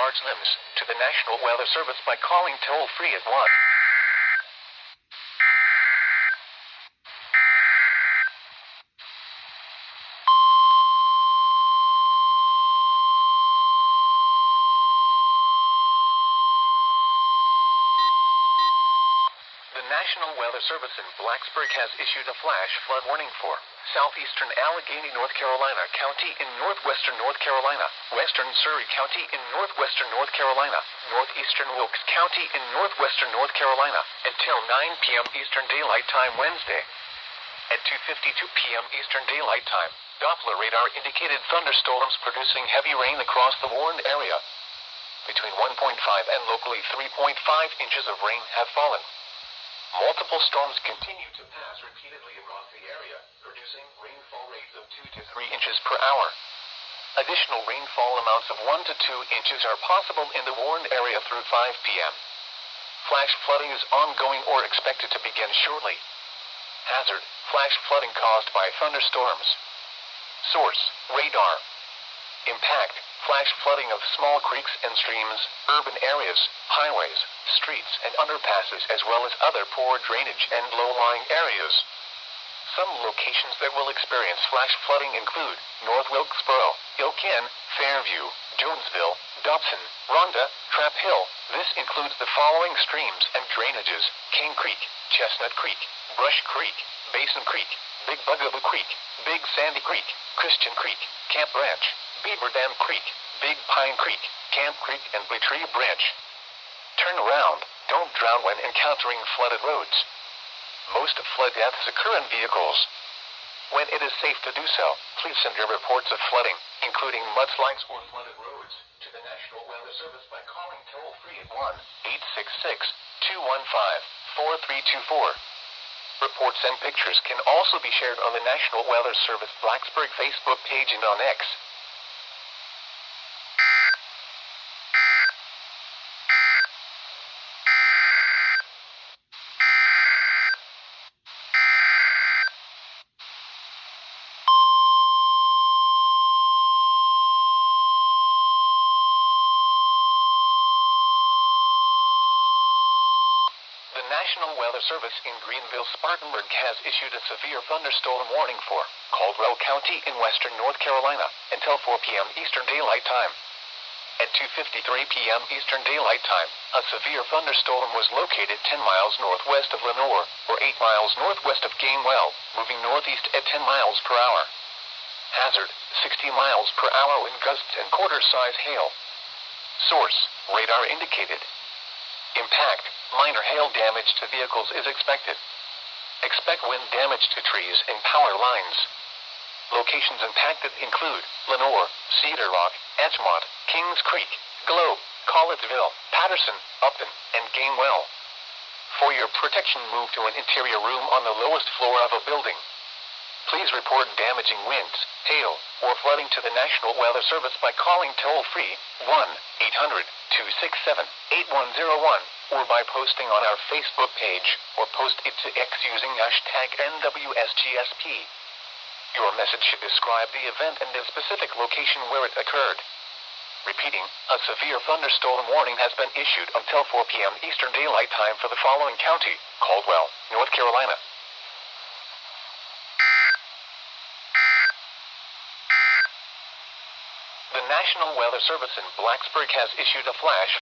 large limbs to the National Weather Service by calling toll-free at 1. The National Weather Service in Blacksburg has issued a flash flood warning for southeastern Alleghany, North Carolina County in northwestern North Carolina, western Surry County in northwestern North Carolina, northeastern Wilkes County in northwestern North Carolina, until 9 p.m. Eastern Daylight Time Wednesday. At 2:52 p.m. Eastern Daylight Time, Doppler radar indicated thunderstorms producing heavy rain across the warned area. Between 1.5 and locally 3.5 inches of rain have fallen. Multiple storms continue to pass repeatedly across the area, producing rainfall rates of 2 to 3 inches per hour. Additional rainfall amounts of 1 to 2 inches are possible in the warned area through 5 p.m. Flash flooding is ongoing or expected to begin shortly. Hazard: flash flooding caused by thunderstorms. Source: radar. Impact: flash flooding of small creeks and streams, urban areas, highways, streets and underpasses, as well as other poor drainage and low-lying areas. Some locations that will experience flash flooding include North Wilkesboro, Ilkin, Fairview, Jonesville, Dobson, Rhonda, Trap Hill. This includes the following streams and drainages: King Creek, Chestnut Creek, Brush Creek, Basin Creek, Big Bugaboo Creek, Big Sandy Creek, Christian Creek, Camp Branch, Beaver Dam Creek, Big Pine Creek, Camp Creek, and Tree Branch. Turn around. Don't drown when encountering flooded roads. Most flood deaths occur in vehicles. When it is safe to do so, please send your reports of flooding, including mudslides or flooded roads, to the National Weather Service by calling toll-free at 1-866-215-4324. Reports and pictures can also be shared on the National Weather Service Blacksburg Facebook page and on X. The National Weather Service in Greenville-Spartanburg has issued a severe thunderstorm warning for Caldwell County in western North Carolina until 4 p.m. Eastern Daylight Time. At 2:53 p.m. Eastern Daylight Time, a severe thunderstorm was located 10 miles northwest of Lenoir, or 8 miles northwest of Gamewell, moving northeast at 10 miles per hour. Hazard: 60 miles per hour wind gusts and quarter-size hail. Source: radar indicated. Impact: minor hail damage to vehicles is expected. Expect wind damage to trees and power lines. Locations impacted include Lenoir, Cedar Rock, Edgemont, Kings Creek, Globe, Collettsville, Patterson, Upton, and Gamewell. For your protection, move to an interior room on the lowest floor of a building. Please report damaging winds, hail, or flooding to the National Weather Service by calling toll-free 1-800-267-8101 or by posting on our Facebook page or post it to X using hashtag NWSGSP. Your message should describe the event and the specific location where it occurred. Repeating, a severe thunderstorm warning has been issued until 4 p.m. Eastern Daylight Time for the following county: Caldwell, North Carolina. The National Weather Service in Blacksburg has issued a flash